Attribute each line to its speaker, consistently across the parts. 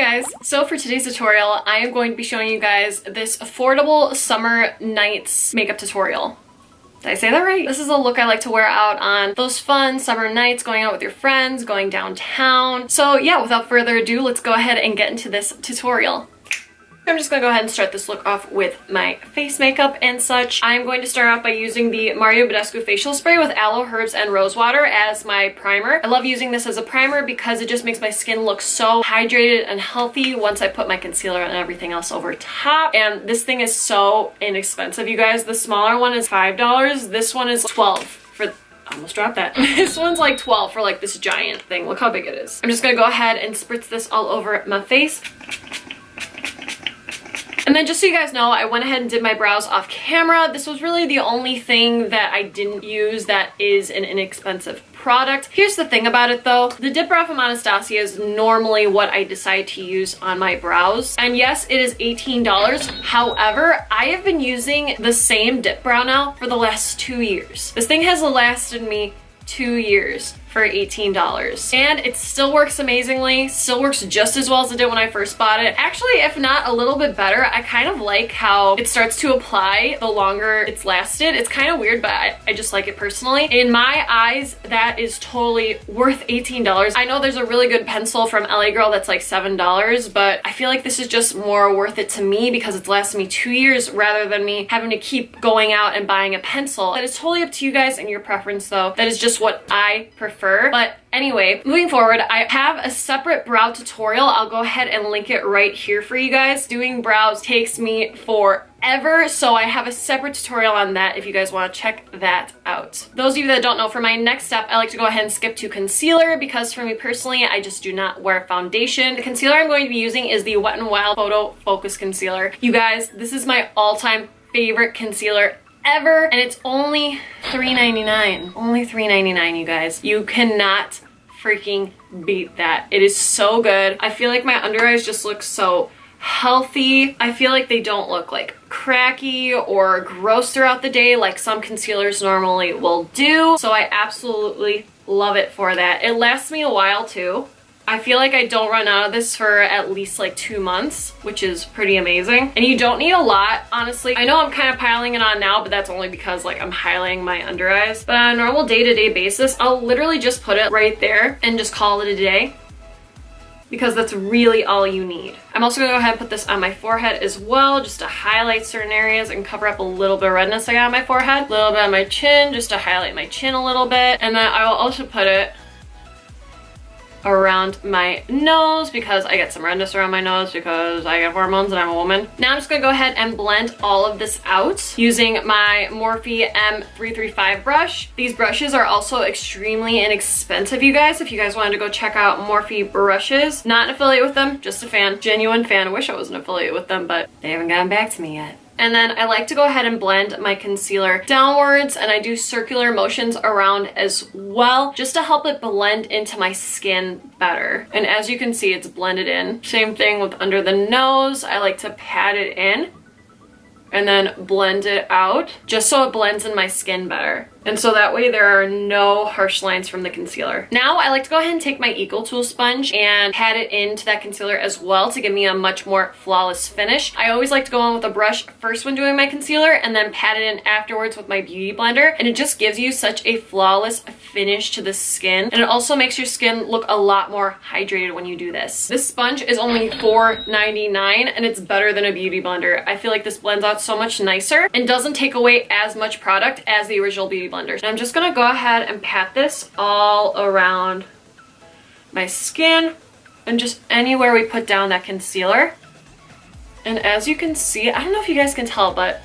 Speaker 1: guys, so for today's tutorial, I am going to be showing you guys this affordable summer nights makeup tutorial. Did I say that right? This is a look I like to wear out on those fun summer nights, going out with your friends, going downtown. So yeah, without further ado, let's go ahead and get into this tutorial. I'm just gonna go ahead and start this look off with my face makeup and such. I'm going to start off by using the Badescu facial spray with aloe, herbs, and rose water as my primer. I love using this as a primer because it just makes my skin look so hydrated and healthy once I put my concealer and everything else over top. And this thing is so inexpensive, you guys. The smaller one is $5. This one is $12 for... I almost dropped that. This one's like $12 for like this giant thing. Look how big it is. I'm just gonna go ahead and spritz this all over my face. And then just so you guys know, I went ahead and did my brows off camera. This was really the only thing that I didn't use that is an inexpensive product. Here's the thing about it though. The dip brow from Anastasia is normally what I decide to use on my brows. And yes, it is $18. However, I have been using the same dip brow now for the last 2 years. This thing has lasted me 2 years for $18. And it still works amazingly, still works just as well as it did when I first bought it. Actually, if not a little bit better. I kind of like how it starts to apply the longer it's lasted. It's kind of weird, but I just like it personally. In my eyes, that is totally worth $18. I know there's a really good pencil from LA Girl that's like $7, but I feel like this is just more worth it to me because it's lasted me 2 years rather than me having to keep going out and buying a pencil. That is totally up to you guys and your preference though. That is just what I prefer. But anyway, moving forward, I have a separate brow tutorial. I'll go ahead and link it right here for you guys. Doing brows takes me forever, so I have a separate tutorial on that if you guys want to check that out. Those of you that don't know, for my next step, I like to go ahead and skip to concealer because for me personally, I just do not wear foundation. The concealer I'm going to be using is the Wet n Wild Photo Focus Concealer. You guys, this is my all-time favorite concealer ever, and it's only $3.99. Only $3.99, you guys. You cannot freaking beat that. It is so good. I feel like my under eyes just look so healthy. I feel like they don't look like cracky or gross throughout the day like some concealers normally will do. So I absolutely love it for that. It lasts me a while too. I feel like I don't run out of this for at least like 2 months, which is pretty amazing. And you don't need a lot, honestly. I know I'm kind of piling it on now, but that's only because like I'm highlighting my under eyes. But on a normal day-to-day basis, I'll literally just put it right there and just call it a day because that's really all you need. I'm also gonna go ahead and put this on my forehead as well, just to highlight certain areas and cover up a little bit of redness I got on my forehead. A little bit on my chin, just to highlight my chin a little bit. And then I will also put it around my nose because I get some redness around my nose because I get hormones and I'm a woman. Now I'm just gonna go ahead and blend all of this out using my Morphe M335 brush. These brushes are also extremely inexpensive, you guys. If you guys wanted to go check out Morphe brushes, not an affiliate with them, just a fan, genuine fan. I wish I was an affiliate with them, but they haven't gotten back to me yet. And then I like to go ahead and blend my concealer downwards, and I do circular motions around as well, just to help it blend into my skin better. And as you can see, it's blended in. Same thing with under the nose. I like to pat it in and then blend it out just so it blends in my skin better. And so that way there are no harsh lines from the concealer. Now I like to go ahead and take my Eco Tool sponge and pat it into that concealer as well to give me a much more flawless finish. I always like to go in with a brush first when doing my concealer and then pat it in afterwards with my beauty blender. And it just gives you such a flawless finish to the skin. And it also makes your skin look a lot more hydrated when you do this. This sponge is only $4.99 and it's better than a beauty blender. I feel like this blends out so much nicer and doesn't take away as much product as the original beauty blender. And I'm just gonna go ahead and pat this all around my skin and just anywhere we put down that concealer. And as you can see, I don't know if you guys can tell, but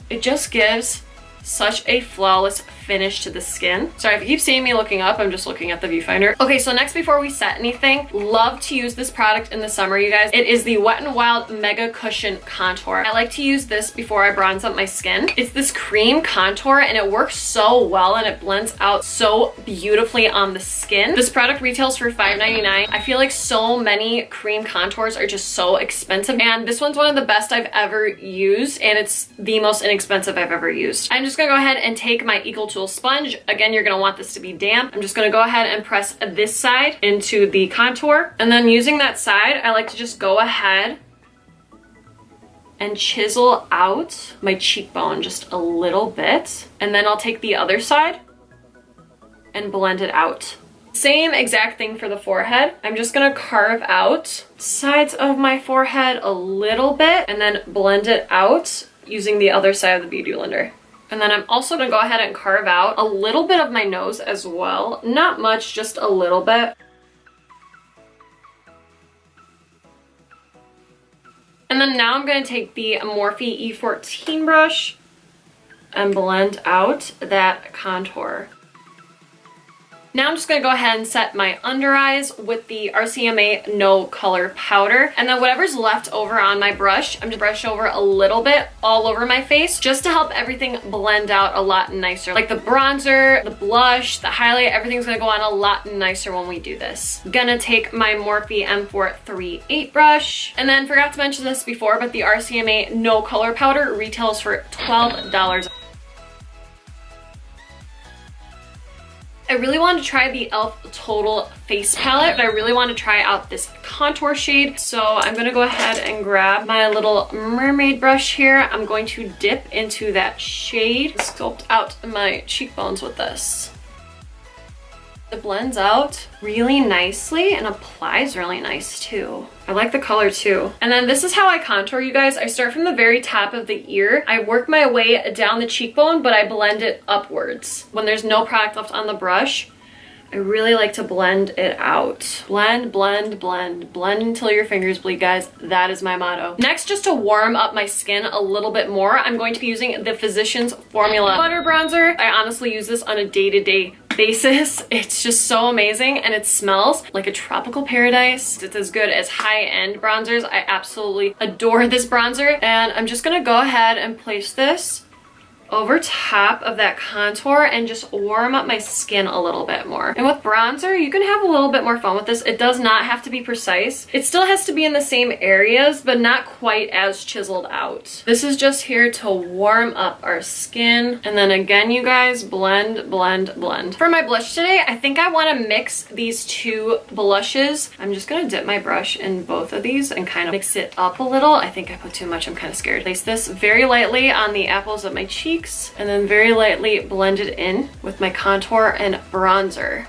Speaker 1: it just gives such a flawless finish to the skin. Sorry if you keep seeing me looking up, I'm just looking at the viewfinder. Okay, so next, before we set anything, love to use this product in the summer, you guys. It is the Wet n Wild Mega Cushion Contour. I like to use this before I bronze up my skin. It's this cream contour and it works so well and it blends out so beautifully on the skin. This product retails for $5.99. I feel like so many cream contours are just so expensive, and this one's one of the best I've ever used, and it's the most inexpensive I've ever used. I'm just gonna go ahead and take my Eco Tool actual sponge. Again, you're gonna want this to be damp. I'm just gonna go ahead and press this side into the contour. And then using that side, I like to just go ahead and chisel out my cheekbone just a little bit. And then I'll take the other side and blend it out. Same exact thing for the forehead. I'm just gonna carve out sides of my forehead a little bit and then blend it out using the other side of the Beauty Blender. And then I'm also gonna go ahead and carve out a little bit of my nose as well. Not much, just a little bit. And then now I'm gonna take the Morphe E14 brush and blend out that contour. Now I'm just gonna go ahead and set my under eyes with the RCMA No Color Powder. And then whatever's left over on my brush, I'm just brush over a little bit all over my face just to help everything blend out a lot nicer. Like the bronzer, the blush, the highlight, everything's gonna go on a lot nicer when we do this. I'm gonna take my Morphe M438 brush. And then forgot to mention this before, but the RCMA No Color Powder retails for $12. I really wanted to try the e.l.f. Total Face Palette, but I really want to try out this contour shade. So I'm gonna go ahead and grab my little mermaid brush here. I'm going to dip into that shade, sculpt out my cheekbones with this. It blends out really nicely and applies really nice too. I like the color too. And then this is how I contour, you guys. I start from the very top of the ear. I work my way down the cheekbone, but I blend it upwards. When there's no product left on the brush, I really like to blend it out. Blend, blend, blend, blend until your fingers bleed, guys. That is my motto. Next, just to warm up my skin a little bit more, I'm going to be using the Physicians Formula Butter Bronzer. I honestly use this on a day-to-day basis. It's just so amazing and it smells like a tropical paradise. It's as good as high-end bronzers. I absolutely adore this bronzer. And I'm just gonna go ahead and place this over top of that contour and just warm up my skin a little bit more. And with bronzer, you can have a little bit more fun with this. It does not have to be precise. It still has to be in the same areas, but not quite as chiseled out. This is just here to warm up our skin. And then again, you guys, blend, blend, blend. For my blush today, I think I want to mix these two blushes. I'm just gonna dip my brush in both of these and kind of mix it up a little. I think I put too much, I'm kind of scared. Place this very lightly on the apples of my cheeks and then very lightly blend it in with my contour and bronzer.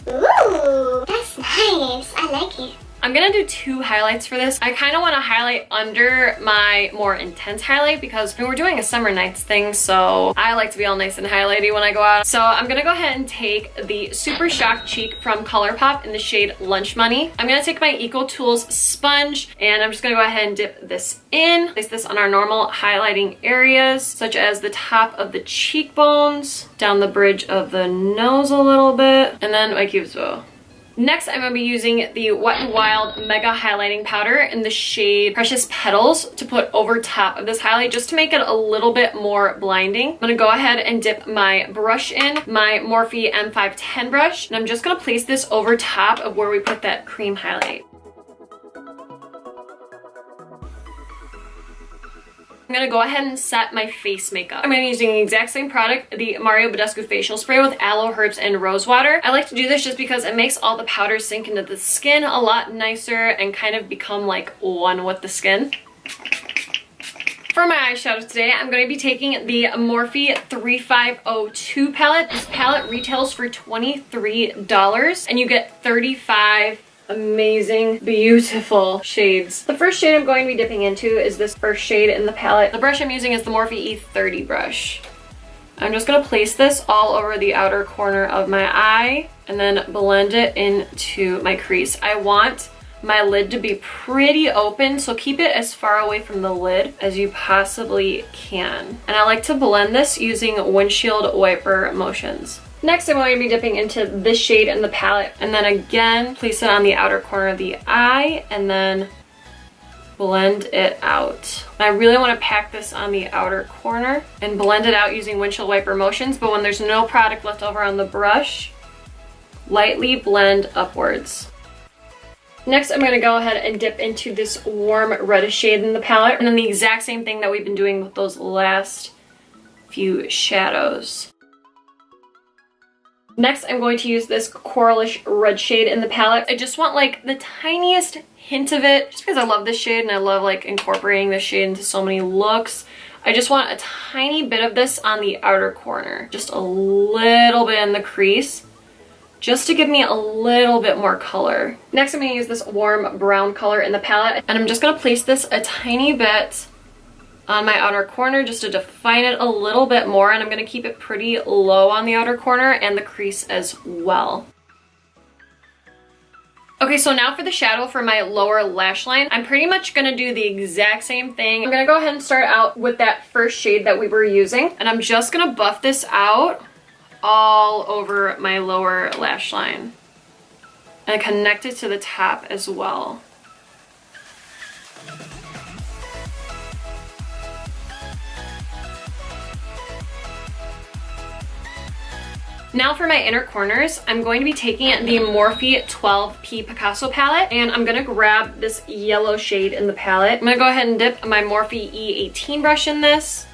Speaker 2: Ooh, that's nice. I like it.
Speaker 1: I'm gonna do two highlights for this. I kind of want to highlight under my more intense highlight because we're doing a summer nights thing, so I like to be all nice and highlighty when I go out. So I'm gonna go ahead and take the Super Shock Cheek from ColourPop in the shade Lunch Money. I'm gonna take my Eco Tools sponge and I'm just gonna go ahead and dip this in. Place this on our normal highlighting areas, such as the top of the cheekbones, down the bridge of the nose a little bit, and then my cupid's bow. Next, I'm going to be using the Wet n Wild Mega Highlighting Powder in the shade Precious Petals to put over top of this highlight just to make it a little bit more blinding. I'm going to go ahead and dip my brush in, my Morphe M510 brush, and I'm just going to place this over top of where we put that cream highlight. I'm gonna go ahead and set my face makeup. I'm gonna be using the exact same product, the Mario Badescu Facial Spray with aloe, herbs, and rose water. I like to do this just because it makes all the powders sink into the skin a lot nicer and kind of become like one with the skin. For my eyeshadow today, I'm going to be taking the Morphe 3502 palette. This palette retails for $23 and you get 35 amazing, beautiful shades. The first shade I'm going to be dipping into is this first shade in the palette. The brush I'm using is the Morphe E30 brush. I'm just going to place this all over the outer corner of my eye and then blend it into my crease. I want my lid to be pretty open, so keep it as far away from the lid as you possibly can. And I like to blend this using windshield wiper motions. Next, I'm going to be dipping into this shade in the palette and then again place it on the outer corner of the eye and then blend it out. I really want to pack this on the outer corner and blend it out using windshield wiper motions, but when there's no product left over on the brush, lightly blend upwards. Next, I'm going to go ahead and dip into this warm reddish shade in the palette and then the exact same thing that we've been doing with those last few shadows. Next, I'm going to use this coralish red shade in the palette. I just want like the tiniest hint of it, just because I love this shade and I love like incorporating this shade into so many looks. I just want a tiny bit of this on the outer corner, just a little bit in the crease, just to give me a little bit more color. Next, I'm going to use this warm brown color in the palette, and I'm just going to place this a tiny bit on my outer corner just to define it a little bit more, and I'm going to keep it pretty low on the outer corner and the crease as well. Okay, so now for the shadow for my lower lash line, I'm pretty much going to do the exact same thing. I'm going to go ahead and start out with that first shade that we were using, and I'm just going to buff this out all over my lower lash line and connect it to the top as well. Now for my inner corners, I'm going to be taking the Morphe 12P Picasso palette, and I'm going to grab this yellow shade in the palette. I'm going to go ahead and dip my Morphe E18 brush in this.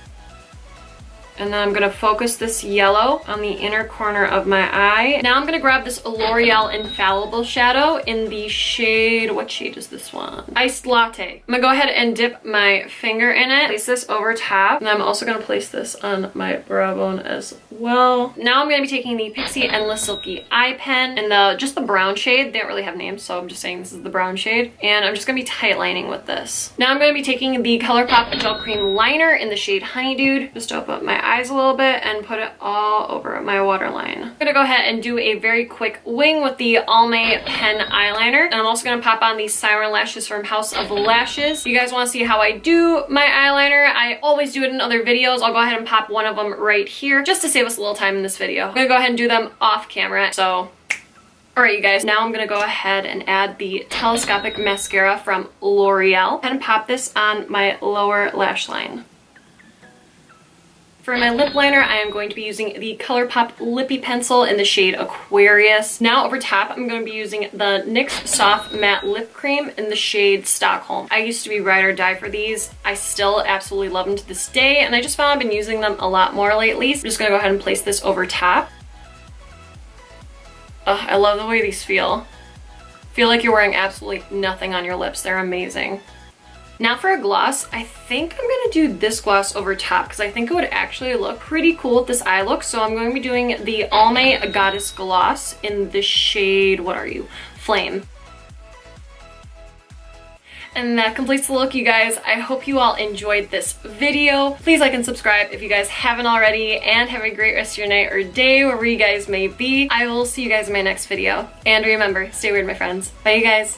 Speaker 1: And then I'm going to focus this yellow on the inner corner of my eye. Now I'm going to grab this L'Oreal Infallible shadow in the shade, what shade is this one? Iced Latte. I'm going to go ahead and dip my finger in it, place this over top, and I'm also going to place this on my brow bone as well. Now I'm going to be taking the Pixie Endless Silky Eye Pen and just the brown shade. They don't really have names, so I'm just saying this is the brown shade. And I'm just going to be tightlining with this. Now I'm going to be taking the ColourPop Gel Cream Liner in the shade Honeydude, just to open up my eyes a little bit and put it all over my waterline. I'm gonna go ahead and do a very quick wing with the Almay Pen Eyeliner, and I'm also gonna pop on these Siren Lashes from House of Lashes. You guys want to see how I do my eyeliner? I always do it in other videos. I'll go ahead and pop one of them right here just to save us a little time in this video. I'm gonna go ahead and do them off camera, so alright you guys, now I'm going to go ahead and add the Telescopic Mascara from L'Oreal and pop this on my lower lash line. For my lip liner, I am going to be using the ColourPop Lippy Pencil in the shade Aquarius. Now over top, I'm going to be using the NYX Soft Matte Lip Cream in the shade Stockholm. I used to be ride or die for these. I still absolutely love them to this day, and I just found I've been using them a lot more lately. So I'm just going to go ahead and place this over top. I love the way these feel. Feel like you're wearing absolutely nothing on your lips. They're amazing. Now for a gloss, I think I'm going to do this gloss over top because I think it would actually look pretty cool with this eye look. So I'm going to be doing the Almay Goddess Gloss in the shade, what are you? Flame. And that completes the look, you guys. I hope you all enjoyed this video. Please like and subscribe if you guys haven't already, and have a great rest of your night or day wherever you guys may be. I will see you guys in my next video. And remember, stay weird, my friends. Bye, you guys.